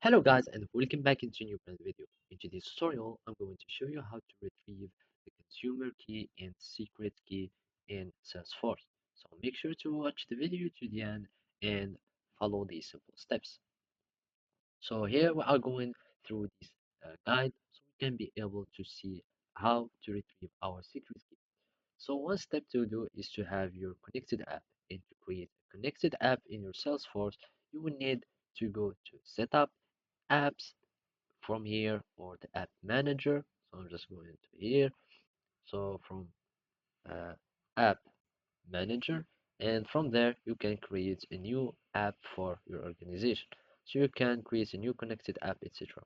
Hello guys and welcome back into a new brand video. In today's tutorial, I'm going to show you how to retrieve the consumer key and secret key in Salesforce. So make sure to watch the video to the end and follow these simple steps. So here we are going through this guide so we can be able to see how to retrieve our secret key. So one step to do is to have your connected app. And to create a connected app in your Salesforce, you will need to go to Setup, Apps, from here or the app manager. So I'm just going to here. So from uh, app manager, and from there you can create a new app for your organization. So you can create a new connected app, etc.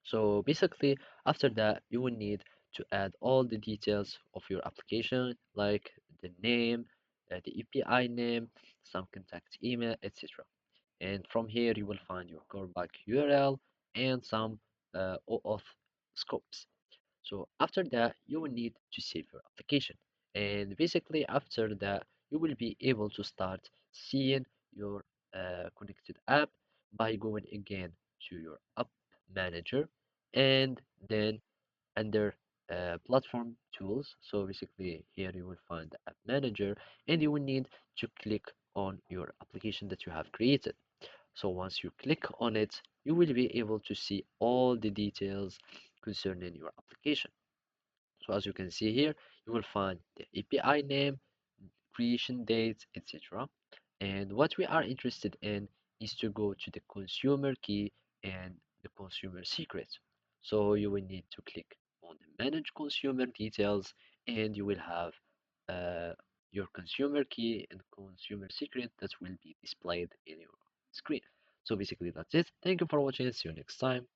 So basically, after that, you will need to add all the details of your application, like the name, the API name, some contact email, etc. And from here, you will find your callback URL and some OAuth scopes. So after that, you will need to save your application. And basically, after that, you will be able to start seeing your connected app by going again to your app manager and then under platform tools. So basically, here you will find the app manager and you will need to click on your application that you have created. So once you click on it, you will be able to see all the details concerning your application. So as you can see here, you will find the API name, creation date, etc. And what we are interested in is to go to the consumer key and the consumer secret. So you will need to click on the manage consumer details and you will have uh, your consumer key and consumer secret that will be displayed in your screen. So basically that's it. Thank you for watching. See you next time.